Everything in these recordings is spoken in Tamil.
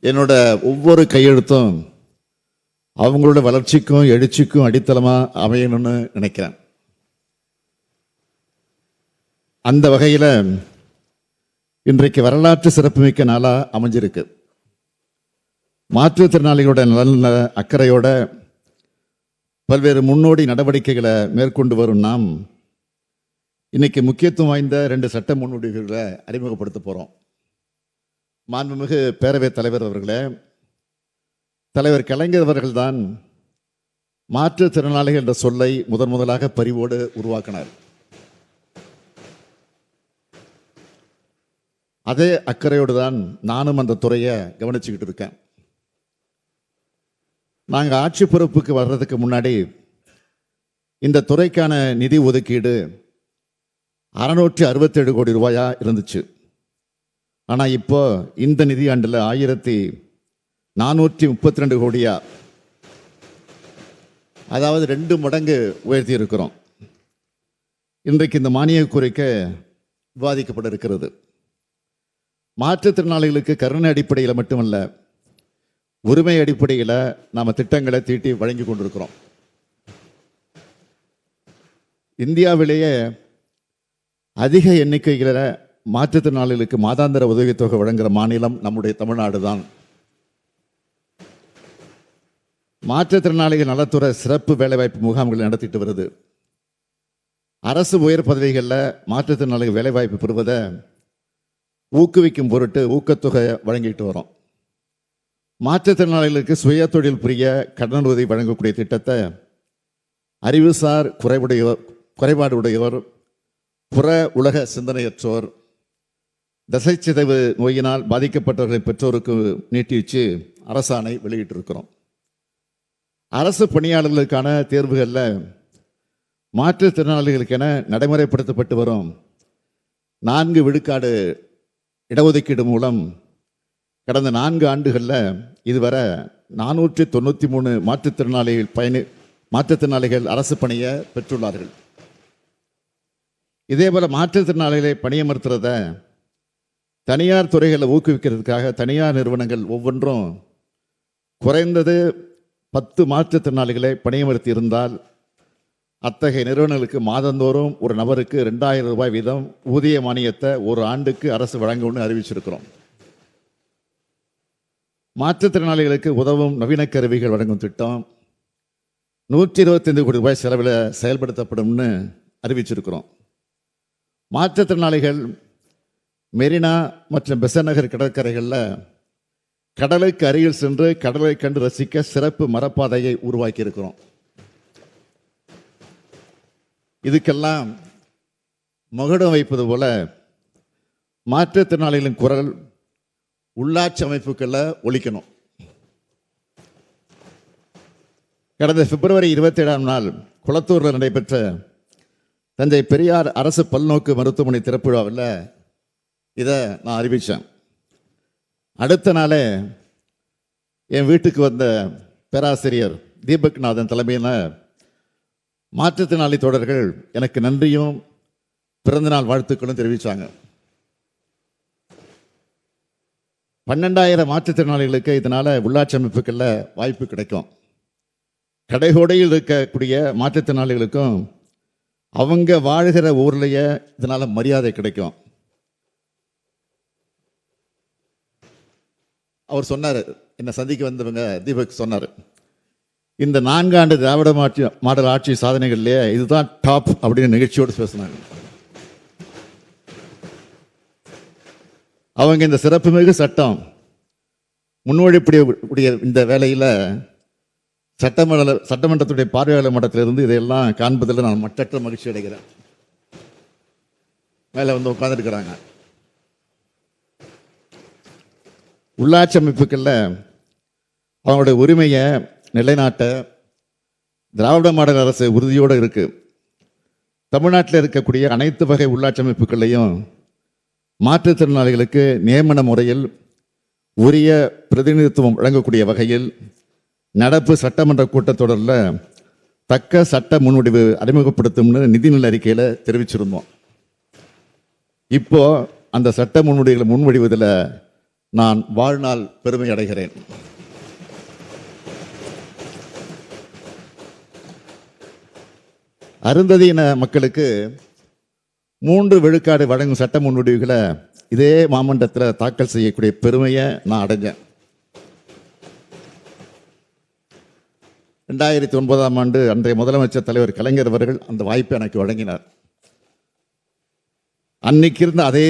என்னோட ஒவ்வொரு கையெழுத்தும் அவங்களோட வளர்ச்சிக்கும் எழுச்சிக்கும் அடித்தளமாக அமையணும்னு நினைக்கிறேன். அந்த வகையில் இன்றைக்கு வரலாற்று சிறப்புமிக்க நாளாக அமைஞ்சிருக்கு. மாற்றுத்திறனாளிகளோட நலன அக்கறையோட பல்வேறு முன்னோடி நடவடிக்கைகளை மேற்கொண்டு வரும் நாம் இன்னைக்கு முக்கியத்துவம் வாய்ந்த 2 சட்ட முன்னோடிகளை அறிமுகப்படுத்த போகிறோம். மாண்புமிகு பேரவைத் தலைவர் அவர்களே, தலைவர் கலைஞர் அவர்கள்தான் மாற்றுத்திறனாளிகள் என்ற சொல்லை முதலாக பரிவோடு உருவாக்கினார். அதே அக்கறையோடு தான் நானும் அந்த துறையை கவனிச்சுக்கிட்டு இருக்கேன். நாங்கள் ஆட்சி பொறுப்புக்கு வர்றதுக்கு முன்னாடி இந்த துறைக்கான நிதி ஒதுக்கீடு 667 கோடி ரூபாயா இருந்துச்சு. ஆனால் இப்போ இந்த நிதியாண்டில் 1432 கோடியா, அதாவது 2 மடங்கு உயர்த்தி இருக்கிறோம். இன்றைக்கு இந்த மானிய கோரிக்கை விவாதிக்கப்பட இருக்கிறது. மாற்றுத்திறனாளிகளுக்கு கருணை அடிப்படையில் மட்டுமல்ல, உரிமை அடிப்படையில் நாம் திட்டங்களை தீட்டி வழங்கி கொண்டிருக்கிறோம். இந்தியாவிலேயே அதிக எண்ணிக்கையில் மாற்றுத்திறனாளிகளுக்கு மாதாந்திர உதவித்தொகை வழங்குகிற மாநிலம் நம்முடைய தமிழ்நாடு தான். மாற்றுத்திறனாளிகள் நலத்துறை சிறப்பு வேலைவாய்ப்பு முகாம்களை நடத்திட்டு வருது. அரசு உயர் பதவிகளில் மாற்றுத்திறனாளிகள் வேலைவாய்ப்பு பெறுவதை ஊக்குவிக்கும் பொருட்டு ஊக்கத்தொகை வழங்கிட்டு வரோம். மாற்றுத்திறனாளிகளுக்கு சுய தொழில் புரிய கடனுதவி வழங்கக்கூடிய திட்டத்தை அறிவுசார் குறைபாடு உடையோர், புற உலக சிந்தனையற்றோர், தசைச்சிதைவு நோயினால் பாதிக்கப்பட்டவர்களின் பெற்றோருக்கு நீட்டி வச்சு அரசாணை வெளியிட்டிருக்கிறோம். அரசு பணியாளர்களுக்கான தேர்வுகளில் மாற்றுத்திறனாளிகளுக்கென நடைமுறைப்படுத்தப்பட்டு வரும் 4 விழுக்காடு இடஒதுக்கீடு மூலம் கடந்த 4 ஆண்டுகளில் இதுவரை 493 மாற்றுத்திறனாளிகள் அரசு பணியை பெற்றுள்ளார்கள். இதேபோல் மாற்றுத்திறனாளிகளை பணியமர்த்துறத தனியார் துறைகளை ஊக்குவிக்கிறதுக்காக தனியார் நிறுவனங்கள் ஒவ்வொன்றும் குறைந்தது 10 மாற்றுத்திறனாளிகளை பணியமர்த்தி இருந்தால் அத்தகைய நிறுவனங்களுக்கு மாதந்தோறும் ஒரு நபருக்கு 2000 ரூபாய் வீதம் ஊதிய மானியத்தை ஒரு ஆண்டுக்கு அரசு வழங்கும்னு அறிவிச்சிருக்கிறோம். மாற்றுத்திறனாளிகளுக்கு உதவும் நவீன கருவிகள் வழங்கும் திட்டம் 125 கோடி ரூபாய் செலவில் செயல்படுத்தப்படும்னு அறிவிச்சிருக்கிறோம். மாற்றுத்திறனாளிகள் மெரினா மற்றும் பெசன்ட் நகர் கடற்கரைகளில் கடலுக்கு அருகில் சென்று கடலை கண்டு ரசிக்க சிறப்பு மரப்பாதையை உருவாக்கி இருக்கிறோம். இதுக்கெல்லாம் மகுடம் வைப்பது போல மாற்றுத்திறனாளிகளின் குரல் உள்ளாட்சி அமைப்புகளில் ஒலிக்கணும். கடந்த பிப்ரவரி 27ஆம் நாள் குளத்தூரில் நடைபெற்ற தஞ்சை பெரியார் அரசு பல்நோக்கு மருத்துவமனை திறப்பு விழாவில் இதை நான் அறிவித்தேன். அடுத்த நாளே என் வீட்டுக்கு வந்த பேராசிரியர் தீபக்நாதன் தலைமையில் மாற்றுத்திறனாளி தோழர்கள் எனக்கு நன்றியும் பிறந்தநாள் வாழ்த்துக்களும் தெரிவித்தாங்க. 12,000 மாற்றுத்திறனாளிகளுக்கு இதனால் உள்ளாட்சி அமைப்புகளில் வாய்ப்பு கிடைக்கும். கடைகோடையில் இருக்கக்கூடிய மாற்றுத்திறனாளிகளுக்கும் அவங்க வாழ்கிற ஊர்லேயே இதனால் மரியாதை கிடைக்கும். அவர் சொன்னார், என்னை சந்திக்க வந்தவங்க தீபக் சொன்னார், இந்த 4 ஆண்டு திராவிட மாடல் ஆட்சி சாதனைகள்லேயே இதுதான் டாப் அப்படின்னு நிகழ்ச்சியோடு பேசினாங்க. அவங்க இந்த சிறப்புமிகு சட்டம் முன்வழிப்படைய இந்த வேலையில் சட்டமன்றத்துடைய பார்வையாளர் மட்டத்திலிருந்து இதையெல்லாம் காண்பதில் நான் மற்றற்ற மகிழ்ச்சி அடைகிறேன். மேலே வந்து உட்கார்ந்துருக்கிறாங்க. உள்ளாட்சி அமைப்புகளில் அவங்களுடைய உரிமையை நிலைநாட்ட திராவிட மாடல் அரசு உறுதியோடு இருக்கு. தமிழ்நாட்டில் இருக்கக்கூடிய அனைத்து வகை உள்ளாட்சி அமைப்புகளையும் மாற்றுத்திறனாளிகளுக்கு நியமன முறையில் உரிய பிரதிநிதித்துவம் வழங்கக்கூடிய வகையில் நடப்பு சட்டமன்ற கூட்டத்தொடரில் தக்க சட்ட முன்வடிவு அறிமுகப்படுத்தும்னு நிதிநிலை அறிக்கையில் தெரிவிச்சிருந்தோம். இப்போ அந்த சட்ட முன்வடிவுகளை முன்வடிவதில் நான் வாழ்நாள் பெருமை அடைகிறேன். அருந்ததியின மக்களுக்கு 3 விழுக்காடு வழங்கும் சட்ட முன்வடிவுகளை இதே மாமன்றத்தில் தாக்கல் செய்யக்கூடிய பெருமையை நான் அடைஞ்சேன். 2009ஆம் ஆண்டு அன்றைய முதலமைச்சர் தலைவர் கலைஞர் அவர்கள் அந்த வாய்ப்பை எனக்கு வழங்கினார். அன்னைக்கு இருந்த அதே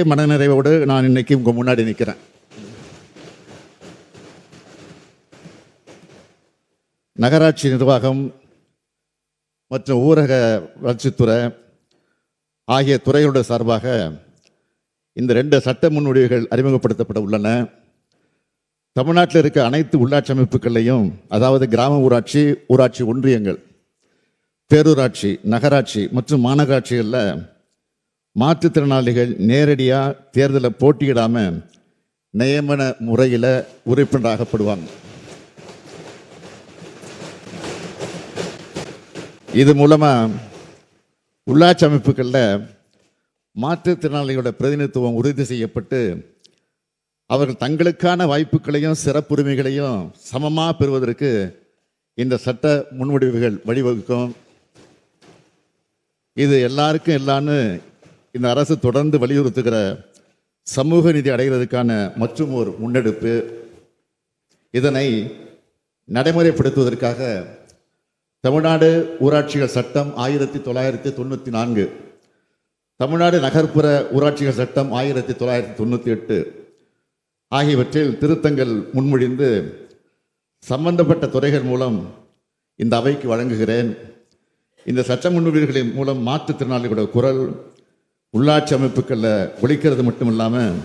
மனநிறைவோடு நான் இன்னைக்கு உங்க முன்னாடி நிற்கிறேன். நகராட்சி நிர்வாகம் மற்றும் ஊரக வளர்ச்சித்துறை ஆகிய துறைகளுடைய சார்பாக இந்த 2 சட்ட முன்வடிவுகள் அறிமுகப்படுத்தப்பட உள்ளன. தமிழ்நாட்டில் இருக்க அனைத்து உள்ளாட்சி அமைப்புகளையும், அதாவது கிராம ஊராட்சி, ஊராட்சி ஒன்றியங்கள், பேரூராட்சி, நகராட்சி மற்றும் மாநகராட்சிகளில் மாற்றுத்திறனாளிகள் நேரடியாக தேர்தலில் போட்டியிடாம நியமன முறையில் உறுப்பினராகப்படுவாங்க. இது மூலமா உள்ளாட்சி அமைப்புகளில் மாற்றுத்திறனாளிகளோட பிரதிநிதித்துவம் உறுதி செய்யப்பட்டு அவர்கள் தங்களுக்கான வாய்ப்புகளையும் சிறப்புரிமைகளையும் சமமாக பெறுவதற்கு இந்த சட்ட முன்வடிவுகள் வழிவகுக்கும். இது எல்லாருக்கும் எல்லான்னு இந்த அரசு தொடர்ந்து வலியுறுத்துகிற சமூக நீதி அடைகிறதுக்கான மற்றும் ஒரு முன்னெடுப்பு. இதனை நடைமுறைப்படுத்துவதற்காக தமிழ்நாடு ஊராட்சிகள் சட்டம் 1994, தமிழ்நாடு நகர்ப்புற ஊராட்சிகள் சட்டம் 1998 ஆகியவற்றில் திருத்தங்கள் முன்மொழிந்து சம்பந்தப்பட்ட துறைகள் மூலம் இந்த அவைக்கு வழங்குகிறேன். இந்த சட்ட முன்வடிவுகளின் மூலம் மாற்றுத்திறனாளிகளோட குரல் உள்ளாட்சி அமைப்புகளில் ஒலிக்கிறது மட்டும் இல்லாமல்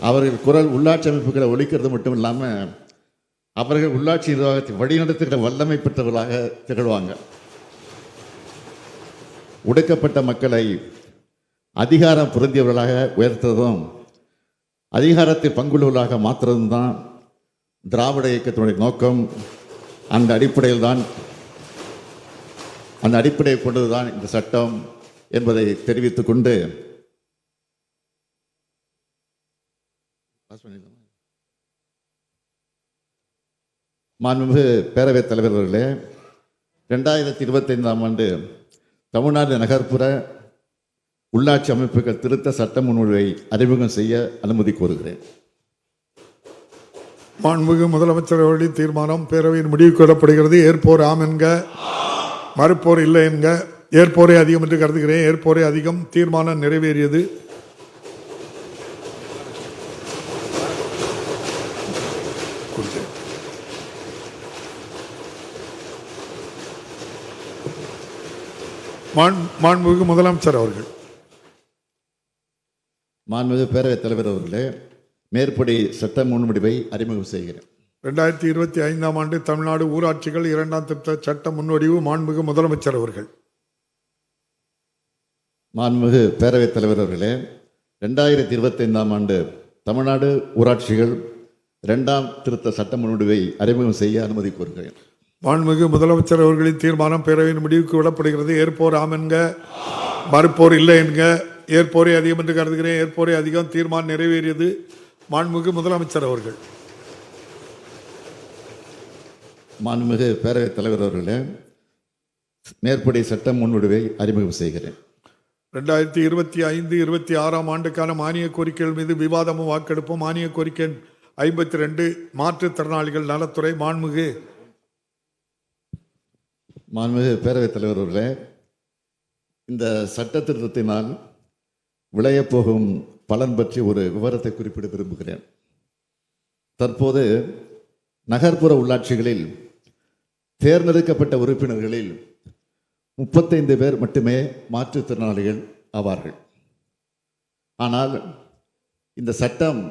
அவர்கள் குரல் உள்ளாட்சி அமைப்புகளை ஒலிக்கிறது மட்டும் இல்லாமல் அவர்கள் உள்ளாட்சி நிர்வாகத்தை வழிநடத்துகிற வல்லமை பெற்றவர்களாக திகழ்வாங்க. ஒடுக்கப்பட்ட மக்களை அதிகாரம் பொருந்தியவர்களாக உயர்த்துவதும் அதிகாரத்தை பங்குள்ளவர்களாக மாற்றுவதும் தான் திராவிட இயக்கத்தினுடைய நோக்கம். அந்த அடிப்படையை கொண்டதுதான் இந்த சட்டம் என்பதை தெரிவித்துக் கொண்டு மாண்புமிகு பேரவைத் தலைவர் அவர்களே, 2025ஆம் ஆண்டு தமிழ்நாடு நகர்ப்புற உள்ளாட்சி அமைப்புகள் திருத்த சட்ட முன்வடிவை அறிமுகம் செய்ய அனுமதி கோருகிறேன். மாண்புமிகு முதலமைச்சர் அவர்களின் தீர்மானம் பேரவையின் முடிவுக்கு விடப்படுகிறது. ஏற்போர் ஆம் என்க, மறுப்போர் இல்லை என்க. ஏற்போரே அதிகம் என்று கருதுகிறேன். ஏற்போரே அதிகம். தீர்மானம் நிறைவேறியது. மாண்புமிகு முதலமைச்சர் அவர்கள். மாண்புமிகு பேரவைத் தலைவர் அவர்களே, மேற்படி சட்ட முன்வடிவை அறிமுகம் செய்கிறேன். 2025ஆம் ஆண்டு தமிழ்நாடு ஊராட்சிகள் 2ஆம் திருத்த சட்ட முன்வடிவு. மாண்புமிகு முதலமைச்சர் அவர்கள். மாண்புமிகு பேரவைத் தலைவர் அவர்களே, 2025ஆம் ஆண்டு தமிழ்நாடு ஊராட்சிகள் 2ஆம் திருத்த சட்ட முன்வடிவை அறிமுகம் செய்ய அனுமதி கோருகிறேன். மாண்புமிகு முதலமைச்சர் அவர்களின் தீர்மானம் பேரவையின் முடிவுக்கு விடப்படுகிறது. ஏற்போர் ஆம் என்க, மறுப்போர் இல்லை என்க. ஏற்போரே அதிகம் என்று கருதுகிறேன். ஏற்போரே அதிகம். தீர்மானம் நிறைவேறியது. மாண்புமிகு முதலமைச்சர் அவர்கள். மாண்புமிகு பேரவைத் தலைவர் அவர்களே, மேற்படி சட்ட முன்வடிவை அறிமுகம் செய்கிறேன். 2025-26ஆம் ஆண்டுக்கான மானிய கோரிக்கைகள் மீது விவாதமும் வாக்கெடுப்பும். மானிய கோரிக்கை 52 மாற்றுத்திறனாளிகள் நலத்துறை. மாண்புமிகு பேரவைத் தலைவர் அவர்களே, இந்த சட்ட திருத்தத்தினால் விளையப்போகும் பலன் பற்றி ஒரு விவரத்தை குறிப்பிட விரும்புகிறேன். தற்போது நகர்ப்புற உள்ளாட்சிகளில் தேர்ந்தெடுக்கப்பட்ட உறுப்பினர்களில் 35 பேர் மட்டுமே மாற்றுத்திறனாளிகள் ஆவார்கள். ஆனால் இந்த சட்டம்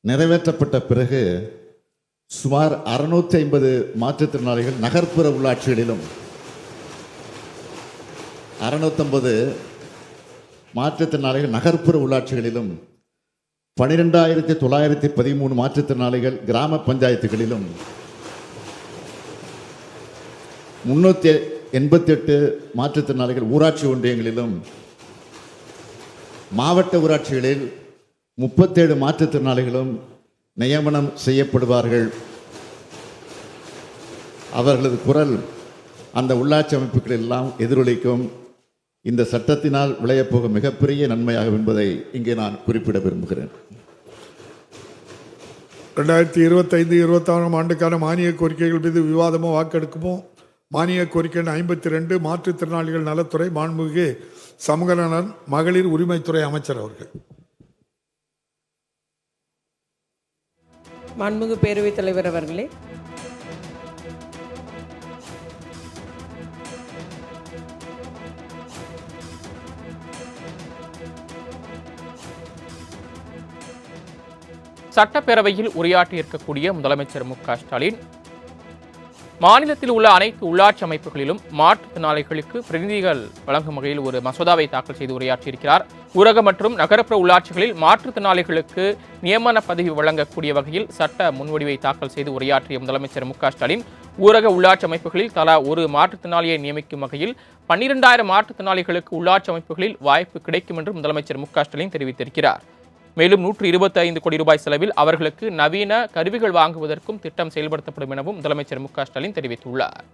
நிறைவேற்றப்பட்ட பிறகு சுமார் 650 மாற்றுத்திறனாளிகள் நகர்ப்புற உள்ளாட்சிகளிலும் 650 மாற்றுத்திறனாளிகள் நகர்ப்புற உள்ளாட்சிகளிலும் 12,913 மாற்றுத்திறனாளிகள் கிராம பஞ்சாயத்துகளிலும் 388 மாற்றுத்திறனாளிகள் ஊராட்சி ஒன்றியங்களிலும் மாவட்ட ஊராட்சிகளில் 37 மாற்றுத்திறனாளிகளும் நியமனம் செய்யப்படுவார்கள். அவர்களது குரல் அந்த உள்ளாட்சி அமைப்புகள் எல்லாம் எதிரொலிக்கும். இந்த சட்டத்தினால் விளையப்போகும் மிகப்பெரிய நன்மையாகும் என்பதை இங்கே நான் குறிப்பிட விரும்புகிறேன். 2025-26 ஆண்டுக்கான மானிய கோரிக்கைகள் மீது விவாதமோ வாக்கெடுக்குமோ? மானிய கோரிக்கை 52 மாற்றுத்திறனாளிகள் நலத்துறை, மாண்புமிகு சமூக நலன் மகளிர் உரிமைத்துறை அமைச்சர் அவர்கள். மாண்புமிகு பேரவைத் தலைவர் அவர்களே, சட்டப்பேரவையில் உரையாற்றியிருக்கக்கூடிய முதலமைச்சர் மு.க.ஸ்டாலின் மாநிலத்தில் உள்ள அனைத்து உள்ளாட்சி அமைப்புகளிலும் மாற்றுத்திறனாளிகளுக்கு பிரதிநிதிகள் வழங்கும் வகையில் ஒரு மசோதாவை தாக்கல் செய்து உரையாற்றியிருக்கிறார். ஊரக மற்றும் நகர்ப்புற உள்ளாட்சிகளில் மாற்றுத்திறனாளிகளுக்கு நியமன பதவி வழங்கக்கூடிய வகையில் சட்ட முன்வடிவை தாக்கல் செய்து உரையாற்றிய முதலமைச்சர் மு.க.ஸ்டாலின் ஊரக உள்ளாட்சி அமைப்புகளில் தலா ஒரு மாற்றுத்திறனாளியை நியமிக்கும் வகையில் 12,000 மாற்றுத்திறனாளிகளுக்கு உள்ளாட்சி அமைப்புகளில் வாய்ப்பு கிடைக்கும் என்று முதலமைச்சர் மு.க.ஸ்டாலின் தெரிவித்திருக்கிறார். மேலும் 125 கோடி ரூபாய் செலவில் அவர்களுக்கு நவீன கருவிகள் வாங்குவதற்கும் திட்டம் செயல்படுத்தப்படும் எனவும் முதலமைச்சர் மு.க.ஸ்டாலின் தெரிவித்துள்ளார்.